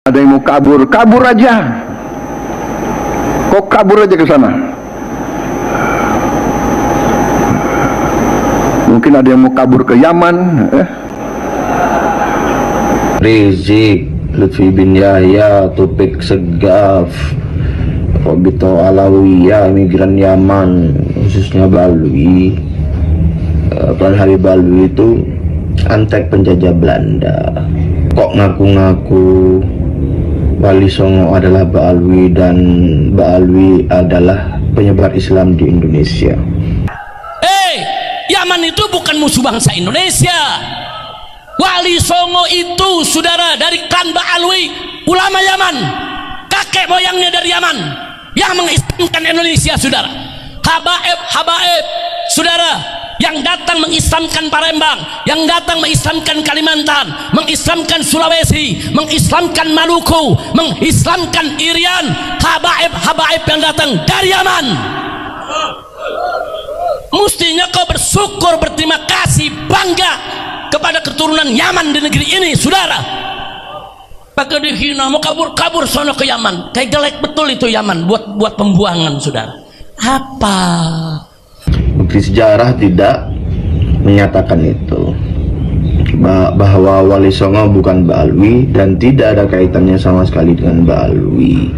Ada yang mau kabur, kabur aja. Kok kabur aja ke sana? Mungkin ada yang mau kabur ke Yaman. Rizik, Lutfi bin Yahya, Topik Segaf, Robito Alawiyah, imigran Yaman, khususnya Balwi. Tuan Habib Balwi itu antek penjajah Belanda. Kok ngaku-ngaku Wali Songo adalah Baalwi dan Baalwi adalah penyebar Islam di Indonesia. Yaman itu bukan musuh bangsa Indonesia. Wali Songo itu saudara dari klan Baalwi, ulama Yaman, kakek moyangnya dari Yaman yang mengislamkan Indonesia, saudara. Habaib saudara, yang datang mengislamkan Palembang, yang datang mengislamkan Kalimantan, mengislamkan Sulawesi, mengislamkan Maluku, mengislamkan Irian. Habaib yang datang dari Yaman. Mestinya kau bersyukur, berterima kasih, bangga kepada keturunan Yaman di negeri ini, saudara. Pakai dihina, mau kabur sono ke Yaman. Kayak jelek betul itu Yaman buat pembuangan, saudara. Apa? Bukti sejarah tidak menyatakan itu, bahwa Wali Songo bukan Baalwi dan tidak ada kaitannya sama sekali dengan Baalwi,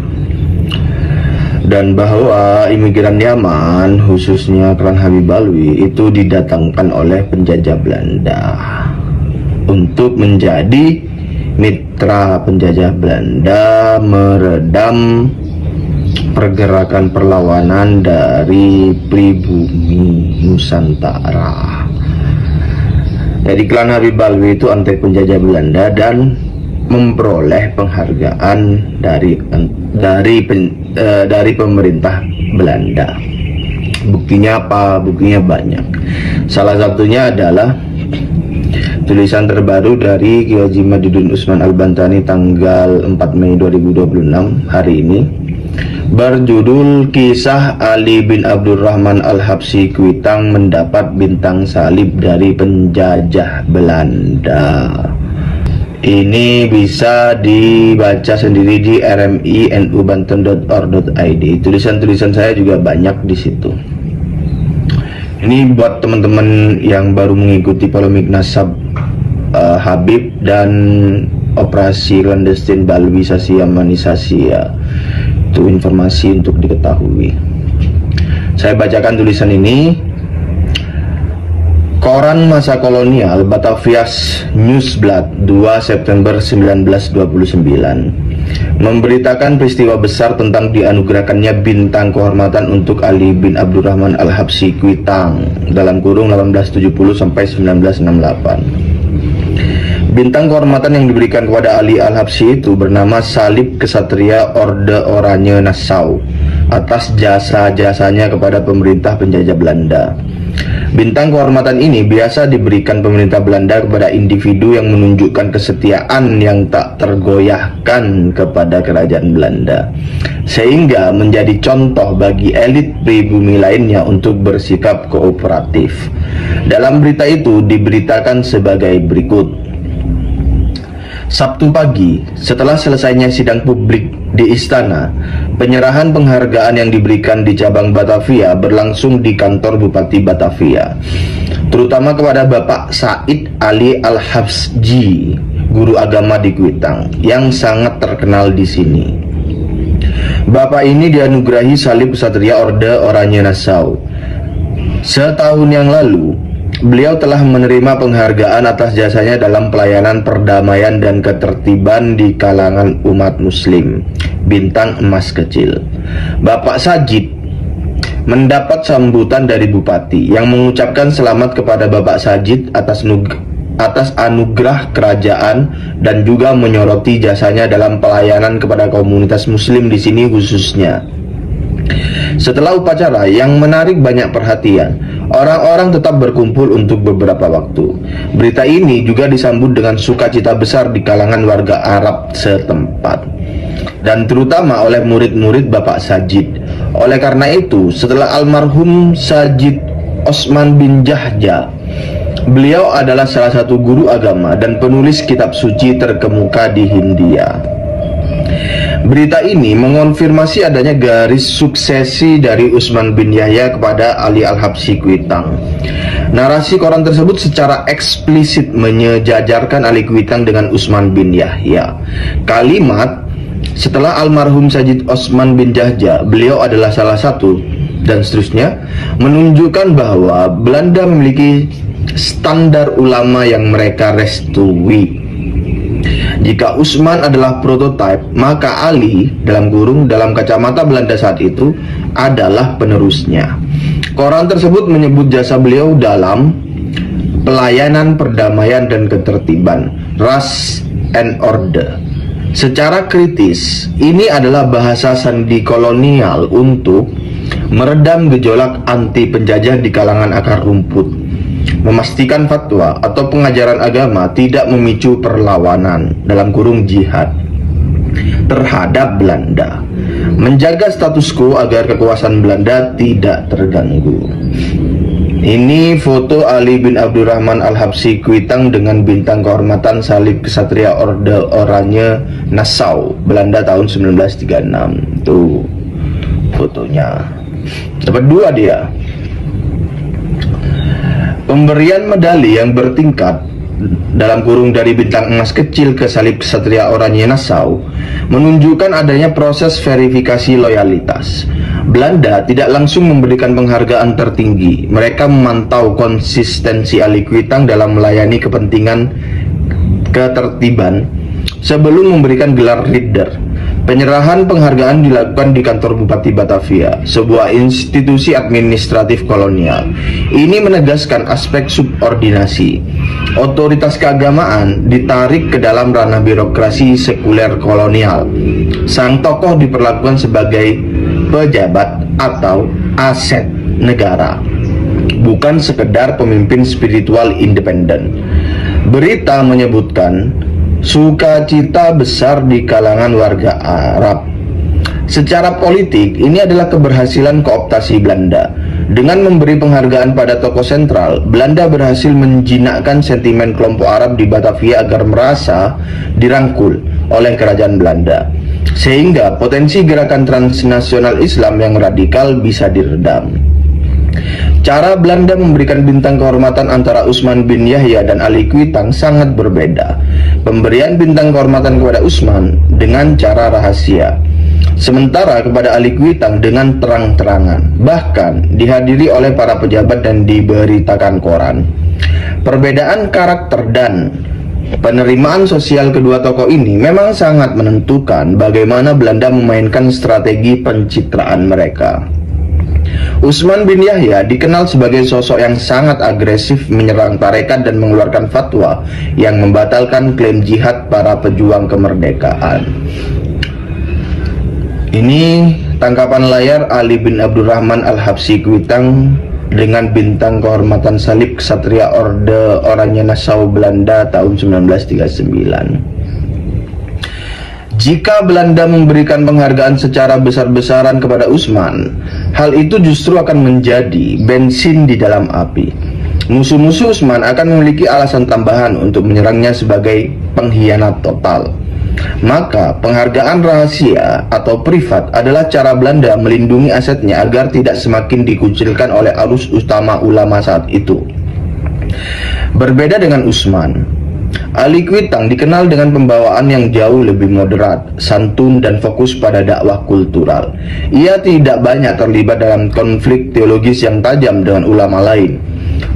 dan bahwa imigran Yaman khususnya klan Habib Balwi itu didatangkan oleh penjajah Belanda untuk menjadi mitra penjajah Belanda, meredam pergerakan perlawanan dari pribumi Nusantara. Jadi klan Habib Balwi itu antek penjajah Belanda dan memperoleh penghargaan dari pemerintah Belanda. Buktinya apa? Buktinya banyak. Salah satunya adalah tulisan terbaru dari Kiai Haji Madidun Usman Al-Bantani tanggal 4 Mei 2026 hari ini, berjudul Kisah Ali bin Abdurrahman Al-Habsyi Kuitang mendapat bintang salib dari penjajah Belanda. Ini bisa dibaca sendiri di rmi.nu.banten.or.id. Tulisan-tulisan saya juga banyak di situ. Ini buat teman-teman yang baru mengikuti polemik nasab Habib dan operasi clandestine Balwisasi Yamanisasi, ya. Itu informasi untuk diketahui. Saya bacakan tulisan ini. Koran masa kolonial Batavias Newsblad 2 September 1929 memberitakan peristiwa besar tentang dianugerahkannya bintang kehormatan untuk Ali bin Abdurrahman Al-Habsyi Kuitang dalam kurung 1870 sampai 1968. Bintang kehormatan yang diberikan kepada Ali Al-Habsyi itu bernama Salib Kesatria Orde Oranye Nassau atas jasa-jasanya kepada pemerintah penjajah Belanda. Bintang kehormatan ini biasa diberikan pemerintah Belanda kepada individu yang menunjukkan kesetiaan yang tak tergoyahkan kepada kerajaan Belanda, sehingga menjadi contoh bagi elit pribumi lainnya untuk bersikap kooperatif. Dalam berita itu diberitakan sebagai berikut. Sabtu pagi, setelah selesainya sidang publik di istana, penyerahan penghargaan yang diberikan di cabang Batavia berlangsung di kantor Bupati Batavia, terutama kepada Bapak Said Ali Al-Habsyi, guru agama di Kuitang, yang sangat terkenal di sini. Bapak ini dianugerahi Salib Kesatria Orde Oranye Nassau. Setahun yang lalu, beliau telah menerima penghargaan atas jasanya dalam pelayanan perdamaian dan ketertiban di kalangan umat muslim, bintang emas kecil. Bapak Sajid mendapat sambutan dari Bupati yang mengucapkan selamat kepada Bapak Sajid atas anugerah kerajaan dan juga menyoroti jasanya dalam pelayanan kepada komunitas muslim di sini khususnya. Setelah upacara yang menarik banyak perhatian, orang-orang tetap berkumpul untuk beberapa waktu. Berita ini juga disambut dengan sukacita besar di kalangan warga Arab setempat, dan terutama oleh murid-murid Bapak Sajid. Oleh karena itu, setelah almarhum Sajid Osman bin Jahja, beliau adalah salah satu guru agama dan penulis kitab suci terkemuka di Hindia. Berita ini mengonfirmasi adanya garis suksesi dari Utsman bin Yahya kepada Ali Al-Habsyi Kuitang. Narasi koran tersebut secara eksplisit menyejajarkan Ali Kuitang dengan Utsman bin Yahya. Kalimat setelah almarhum Sajid Osman bin Jahja, beliau adalah salah satu, dan seterusnya, menunjukkan bahwa Belanda memiliki standar ulama yang mereka restui. Jika Utsman adalah prototipe, maka Ali dalam kacamata Belanda saat itu adalah penerusnya. Koran tersebut menyebut jasa beliau dalam pelayanan perdamaian dan ketertiban, Rust and Order. Secara kritis, ini adalah bahasa sandi kolonial untuk meredam gejolak anti penjajah di kalangan akar rumput, memastikan fatwa atau pengajaran agama tidak memicu perlawanan (jihad) terhadap Belanda, menjaga status quo agar kekuasaan Belanda tidak terganggu. Ini foto Ali bin Abdurrahman Al-Habsyi Kuitang dengan bintang kehormatan Salib Kesatria Orde Oranye Nassau, Belanda tahun 1936. Tuh fotonya. Dapat 2 dia. Pemberian medali yang bertingkat (dari bintang emas kecil ke Salib Kesatria Oranye Nassau) menunjukkan adanya proses verifikasi loyalitas. Belanda tidak langsung memberikan penghargaan tertinggi. Mereka memantau konsistensi Ali Kuitang dalam melayani kepentingan ketertiban sebelum memberikan gelar Ridder. Penyerahan penghargaan dilakukan di kantor Bupati Batavia, sebuah institusi administratif kolonial. Ini menegaskan aspek subordinasi. Otoritas keagamaan ditarik ke dalam ranah birokrasi sekuler kolonial. Sang tokoh diperlakukan sebagai pejabat atau aset negara, bukan sekedar pemimpin spiritual independen. Berita menyebutkan sukacita besar di kalangan warga Arab. Secara politik, ini adalah keberhasilan kooptasi Belanda. Dengan memberi penghargaan pada tokoh sentral, Belanda berhasil menjinakkan sentimen kelompok Arab di Batavia agar merasa dirangkul oleh kerajaan Belanda, sehingga potensi gerakan transnasional Islam yang radikal bisa diredam. Cara Belanda memberikan bintang kehormatan antara Utsman bin Yahya dan Ali Kuitang sangat berbeda. Pemberian bintang kehormatan kepada Utsman dengan cara rahasia, sementara kepada Ali Kuitang dengan terang-terangan, bahkan dihadiri oleh para pejabat dan diberitakan koran. Perbedaan karakter dan penerimaan sosial kedua tokoh ini memang sangat menentukan bagaimana Belanda memainkan strategi pencitraan mereka. Utsman bin Yahya dikenal sebagai sosok yang sangat agresif menyerang tarekat dan mengeluarkan fatwa yang membatalkan klaim jihad para pejuang kemerdekaan. Ini tangkapan layar Ali bin Abdurrahman Al-Habsyi Kuitang dengan bintang kehormatan Salib Kesatria Orde Oranye Nassau, Belanda tahun 1939. Jika Belanda memberikan penghargaan secara besar-besaran kepada Utsman, hal itu justru akan menjadi bensin di dalam api. Musuh-musuh Utsman akan memiliki alasan tambahan untuk menyerangnya sebagai pengkhianat total. Maka penghargaan rahasia atau privat adalah cara Belanda melindungi asetnya agar tidak semakin dikucilkan oleh arus utama ulama saat itu. Berbeda dengan Utsman, Ali Kuitang dikenal dengan pembawaan yang jauh lebih moderat, santun, dan fokus pada dakwah kultural. Ia tidak banyak terlibat dalam konflik teologis yang tajam dengan ulama lain.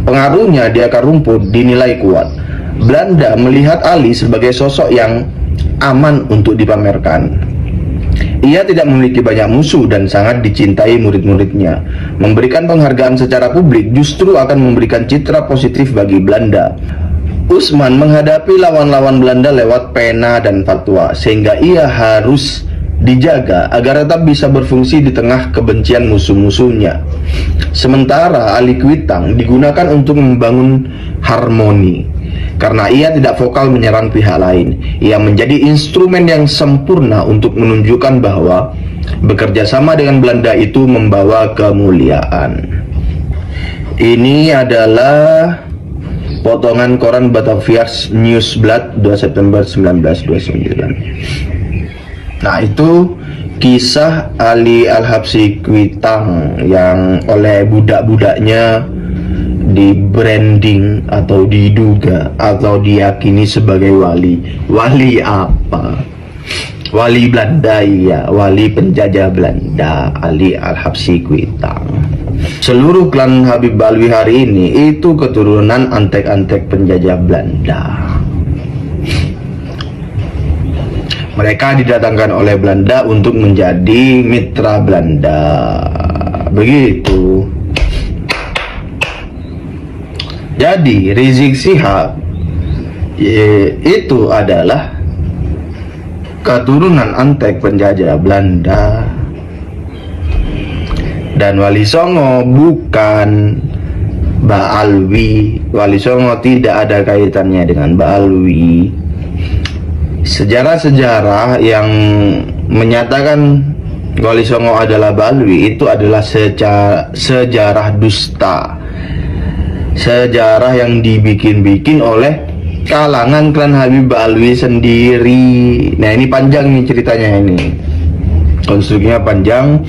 Pengaruhnya di akar rumput dinilai kuat. Belanda melihat Ali sebagai sosok yang aman untuk dipamerkan. Ia tidak memiliki banyak musuh dan sangat dicintai murid-muridnya. Memberikan penghargaan secara publik justru akan memberikan citra positif bagi Belanda. Utsman menghadapi lawan-lawan Belanda lewat pena dan fatwa, sehingga ia harus dijaga agar tetap bisa berfungsi di tengah kebencian musuh-musuhnya. Sementara Ali Kuitang digunakan untuk membangun harmoni. Karena ia tidak vokal menyerang pihak lain, ia menjadi instrumen yang sempurna untuk menunjukkan bahwa bekerja sama dengan Belanda itu membawa kemuliaan. Ini adalah potongan koran Batavia Nieuwsblad 2 September 1929. Nah, itu kisah Ali Al-Habsyi Kuitang yang oleh budak-budaknya di branding atau diduga atau diyakini sebagai wali. Wali apa? Wali Belanda, ya, wali penjajah Belanda, Ali Al-Habsyi Kuitang. Seluruh klan Habib Alwi hari ini itu keturunan antek-antek penjajah Belanda. Mereka didatangkan oleh Belanda untuk menjadi mitra Belanda. Begitu. Jadi Rizik Syihab itu adalah keturunan antek penjajah Belanda. Dan Wali Songo bukan Mbak Alwi. Wali Songo tidak ada kaitannya dengan Mbak Alwi. Sejarah-sejarah yang menyatakan Wali Songo adalah Mbak Alwi itu adalah sejarah dusta. Sejarah yang dibikin-bikin oleh kalangan klan Habib Alwi sendiri. Nah, ini panjang nih ceritanya ini. Konstruksinya panjang.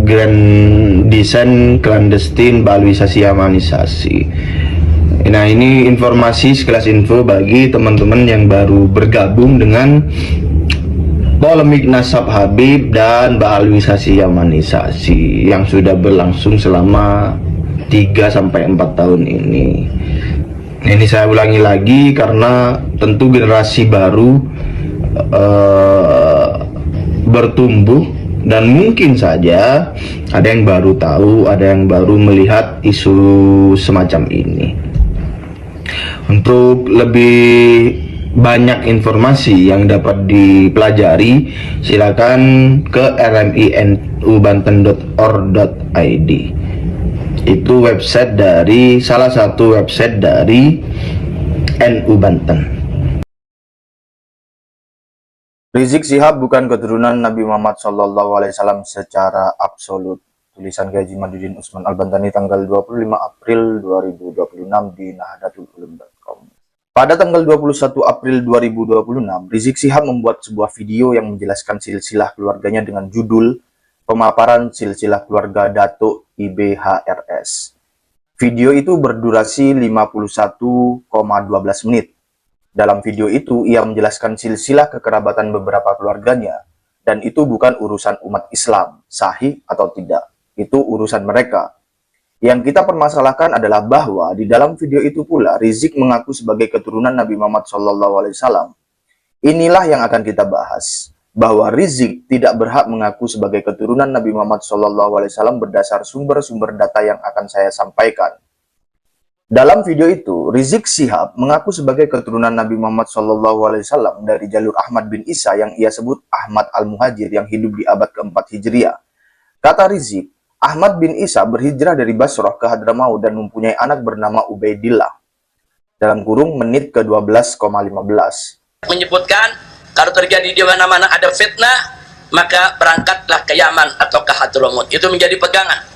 Grand design clandestine, Balwisasi, Yamanisasi. Nah, ini informasi sekelas info bagi teman-teman yang baru bergabung dengan polemik nasab Habib dan Balwisasi, Yamanisasi yang sudah berlangsung selama 3-4 tahun ini. Ini saya ulangi lagi karena tentu generasi baru bertumbuh dan mungkin saja ada yang baru tahu, ada yang baru melihat isu semacam ini. Untuk lebih banyak informasi yang dapat dipelajari, silakan ke rminubanten.or.id. Itu website dari salah satu website dari NU Banten. Rizik Syihab bukan keturunan Nabi Muhammad SAW secara absolut. Tulisan Kiai Haji Maduddin Usman Al-Bantani tanggal 25 April 2026 di nahdlatul-ulum.com. Pada tanggal 21 April 2026, Rizik Syihab membuat sebuah video yang menjelaskan silsilah keluarganya dengan judul Pemaparan Silsilah Keluarga Datuk IBHRS. Video itu berdurasi 51,12 menit. Dalam video itu, ia menjelaskan silsilah kekerabatan beberapa keluarganya, dan itu bukan urusan umat Islam, sahih atau tidak. Itu urusan mereka. Yang kita permasalahkan adalah bahwa di dalam video itu pula, Rizik mengaku sebagai keturunan Nabi Muhammad SAW. Inilah yang akan kita bahas, bahwa Rizik tidak berhak mengaku sebagai keturunan Nabi Muhammad SAW berdasar sumber-sumber data yang akan saya sampaikan. Dalam video itu, Rizik Syihab mengaku sebagai keturunan Nabi Muhammad SAW dari jalur Ahmad bin Isa yang ia sebut Ahmad Al-Muhajir yang hidup di abad keempat Hijriah. Kata Rizik, Ahmad bin Isa berhijrah dari Basrah ke Hadramaut dan mempunyai anak bernama Ubaidillah. Dalam kurung menit ke-12,15. Menyebutkan, kalau terjadi di mana-mana ada fitnah, maka berangkatlah ke Yaman atau ke Hadramaut. Itu menjadi pegangan.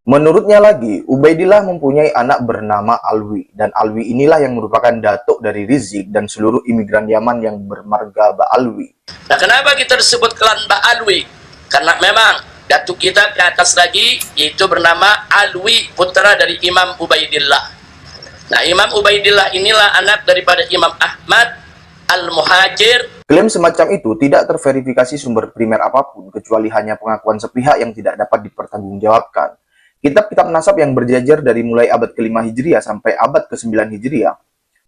Menurutnya lagi, Ubaidillah mempunyai anak bernama Alwi, dan Alwi inilah yang merupakan datuk dari Rizik dan seluruh imigran Yaman yang bermarga Ba'alwi. Nah, kenapa kita disebut klan Ba'alwi? Karena memang datuk kita ke atas lagi, yaitu bernama Alwi, putra dari Imam Ubaidillah. Nah, Imam Ubaidillah inilah anak daripada Imam Ahmad Al-Muhajir. Klaim semacam itu tidak terverifikasi sumber primer apapun, kecuali hanya pengakuan sepihak yang tidak dapat dipertanggungjawabkan. Kitab-kitab nasab yang berjajar dari mulai abad ke-5 Hijriah sampai abad ke-9 Hijriah,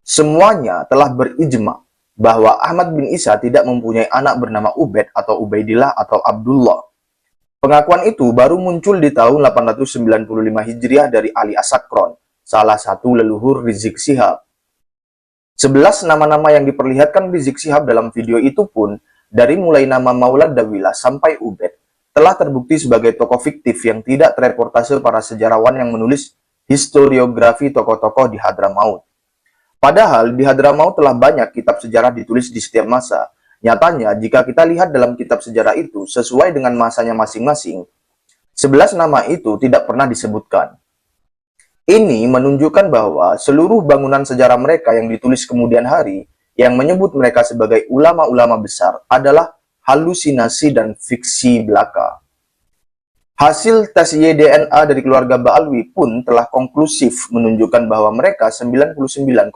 semuanya telah berijma bahwa Ahmad bin Isa tidak mempunyai anak bernama Ubaid atau Ubaidillah atau Abdullah. Pengakuan itu baru muncul di tahun 895 Hijriah dari Ali As-Sakron, salah satu leluhur Rizik Syihab. 11 nama-nama yang diperlihatkan Rizik Syihab dalam video itu pun, dari mulai nama Maulad Dawilah sampai Ubaid, telah terbukti sebagai tokoh fiktif yang tidak terreportase para sejarawan yang menulis historiografi tokoh-tokoh di Hadramaut. Padahal di Hadramaut telah banyak kitab sejarah ditulis di setiap masa. Nyatanya, jika kita lihat dalam kitab sejarah itu sesuai dengan masanya masing-masing, 11 nama itu tidak pernah disebutkan. Ini menunjukkan bahwa seluruh bangunan sejarah mereka yang ditulis kemudian hari, yang menyebut mereka sebagai ulama-ulama besar adalah halusinasi dan fiksi belaka. Hasil tes Y-DNA dari keluarga Ba'alwi pun telah konklusif menunjukkan bahwa mereka 99,95%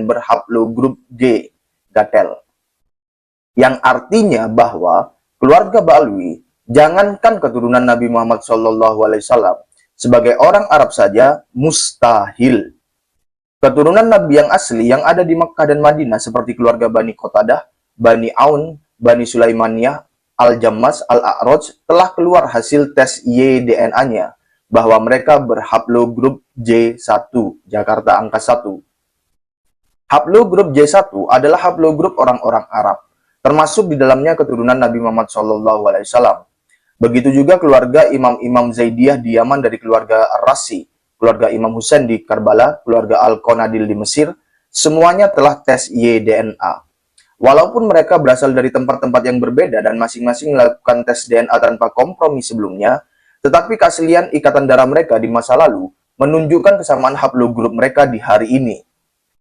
berhaplogrup G, gatel. Yang artinya bahwa keluarga Ba'alwi, jangankan keturunan Nabi Muhammad SAW, sebagai orang Arab saja mustahil. Keturunan Nabi yang asli yang ada di Mekkah dan Madinah seperti keluarga Bani Qatadah, Bani Aun, Bani Sulaimaniyah, Al-Jammas, Al-A'raj telah keluar hasil tes Y-DNA-nya bahwa mereka berhaplogrup J1, Jakarta angka 1. Haplogrup J1 adalah haplogrup orang-orang Arab, termasuk di dalamnya keturunan Nabi Muhammad SAW. Begitu juga keluarga imam-imam Zaidiyah di Yaman dari keluarga Ar-Rasi, keluarga Imam Husain di Karbala, keluarga Al-Qanadil di Mesir, semuanya telah tes Y-DNA. Walaupun mereka berasal dari tempat-tempat yang berbeda dan masing-masing melakukan tes DNA tanpa kompromi sebelumnya, tetapi keaslian ikatan darah mereka di masa lalu menunjukkan kesamaan haplogrup mereka di hari ini.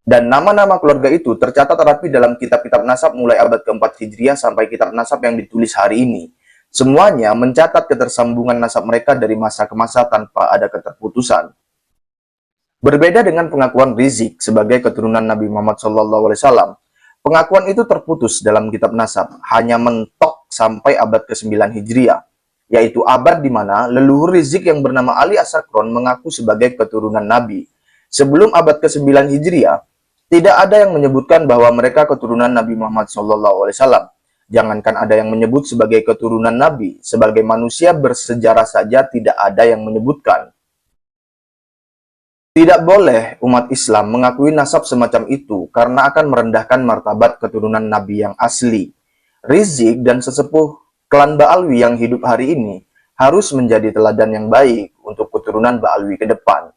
Dan nama-nama keluarga itu tercatat rapi dalam kitab-kitab nasab mulai abad ke-4 Hijriah sampai kitab nasab yang ditulis hari ini. Semuanya mencatat ketersambungan nasab mereka dari masa ke masa tanpa ada keterputusan. Berbeda dengan pengakuan Rizik sebagai keturunan Nabi Muhammad SAW, pengakuan itu terputus dalam kitab nasab, hanya mentok sampai abad ke-9 Hijriah, yaitu abad di mana leluhur Rizik yang bernama Ali As-Sakron mengaku sebagai keturunan Nabi. Sebelum abad ke-9 Hijriah, tidak ada yang menyebutkan bahwa mereka keturunan Nabi Muhammad SAW. Jangankan ada yang menyebut sebagai keturunan Nabi, sebagai manusia bersejarah saja tidak ada yang menyebutkan. Tidak boleh umat Islam mengakui nasab semacam itu karena akan merendahkan martabat keturunan Nabi yang asli. Rizik dan sesepuh klan Ba'alwi yang hidup hari ini harus menjadi teladan yang baik untuk keturunan Ba'alwi ke depan.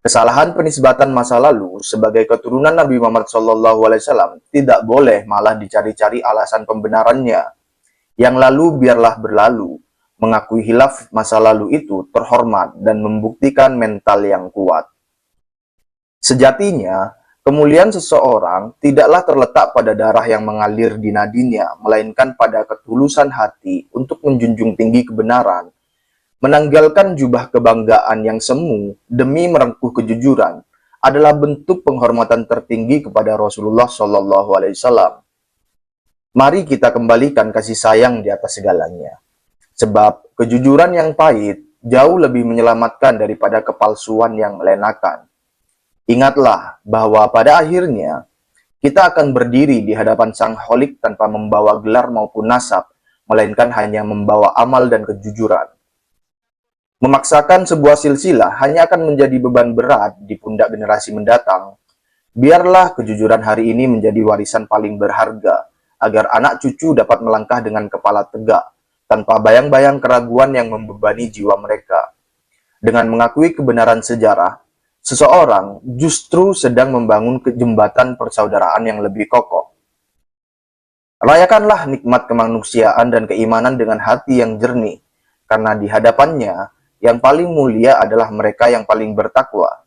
Kesalahan penisbatan masa lalu sebagai keturunan Nabi Muhammad SAW tidak boleh malah dicari-cari alasan pembenarannya. Yang lalu biarlah berlalu. Mengakui hilaf masa lalu itu terhormat dan membuktikan mental yang kuat. Sejatinya, kemuliaan seseorang tidaklah terletak pada darah yang mengalir di nadinya, melainkan pada ketulusan hati untuk menjunjung tinggi kebenaran, menanggalkan jubah kebanggaan yang semu demi merengkuh kejujuran adalah bentuk penghormatan tertinggi kepada Rasulullah SAW. Mari kita kembalikan kasih sayang di atas segalanya, sebab kejujuran yang pahit jauh lebih menyelamatkan daripada kepalsuan yang melenakan. Ingatlah bahwa pada akhirnya kita akan berdiri di hadapan Sang Kholik tanpa membawa gelar maupun nasab, melainkan hanya membawa amal dan kejujuran. Memaksakan sebuah silsilah hanya akan menjadi beban berat di pundak generasi mendatang. Biarlah kejujuran hari ini menjadi warisan paling berharga, agar anak cucu dapat melangkah dengan kepala tegak, tanpa bayang-bayang keraguan yang membebani jiwa mereka. Dengan mengakui kebenaran sejarah, seseorang justru sedang membangun jembatan persaudaraan yang lebih kokoh. Rayakanlah nikmat kemanusiaan dan keimanan dengan hati yang jernih, karena di hadapannya yang paling mulia adalah mereka yang paling bertakwa.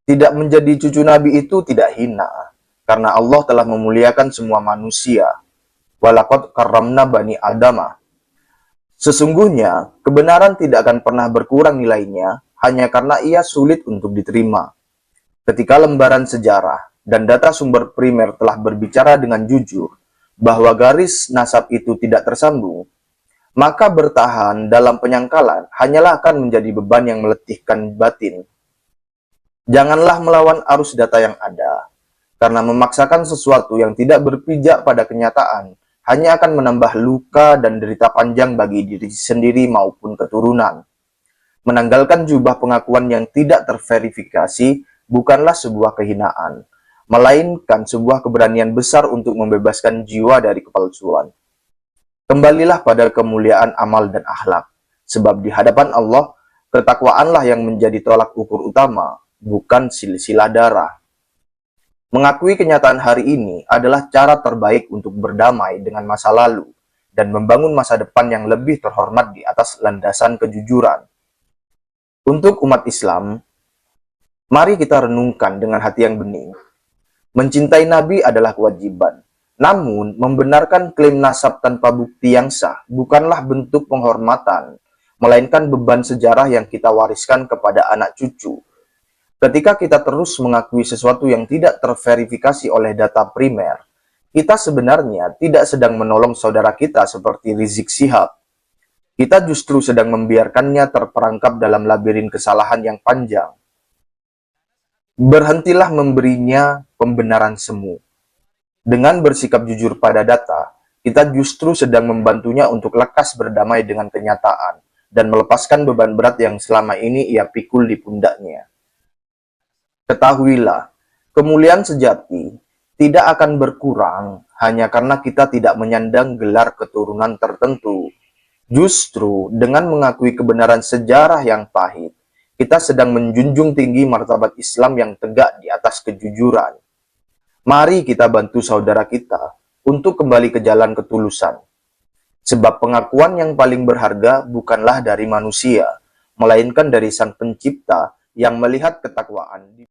Tidak menjadi cucu Nabi itu tidak hina, karena Allah telah memuliakan semua manusia. Walaqad karramna bani Adama. Sesungguhnya, kebenaran tidak akan pernah berkurang nilainya, hanya karena ia sulit untuk diterima. Ketika lembaran sejarah dan data sumber primer telah berbicara dengan jujur bahwa garis nasab itu tidak tersambung, maka bertahan dalam penyangkalan hanyalah akan menjadi beban yang meletihkan batin. Janganlah melawan arus data yang ada, karena memaksakan sesuatu yang tidak berpijak pada kenyataan hanya akan menambah luka dan derita panjang bagi diri sendiri maupun keturunan. Menanggalkan jubah pengakuan yang tidak terverifikasi bukanlah sebuah kehinaan, melainkan sebuah keberanian besar untuk membebaskan jiwa dari kepalsuan. Kembalilah pada kemuliaan amal dan akhlak, sebab di hadapan Allah, ketakwaanlah yang menjadi tolak ukur utama, bukan silsilah darah. Mengakui kenyataan hari ini adalah cara terbaik untuk berdamai dengan masa lalu dan membangun masa depan yang lebih terhormat di atas landasan kejujuran. Untuk umat Islam, mari kita renungkan dengan hati yang bening. Mencintai Nabi adalah kewajiban, Namun, membenarkan klaim nasab tanpa bukti yang sah bukanlah bentuk penghormatan, melainkan beban sejarah yang kita wariskan kepada anak cucu. Ketika kita terus mengakui sesuatu yang tidak terverifikasi oleh data primer, kita sebenarnya tidak sedang menolong saudara kita seperti Rizik Syihab. Kita justru sedang membiarkannya terperangkap dalam labirin kesalahan yang panjang. Berhentilah memberinya pembenaran semu. Dengan bersikap jujur pada data, kita justru sedang membantunya untuk lekas berdamai dengan kenyataan dan melepaskan beban berat yang selama ini ia pikul di pundaknya. Ketahuilah, kemuliaan sejati tidak akan berkurang hanya karena kita tidak menyandang gelar keturunan tertentu. Justru dengan mengakui kebenaran sejarah yang pahit, kita sedang menjunjung tinggi martabat Islam yang tegak di atas kejujuran. Mari kita bantu saudara kita untuk kembali ke jalan ketulusan. Sebab pengakuan yang paling berharga bukanlah dari manusia, melainkan dari Sang Pencipta yang melihat ketakwaan di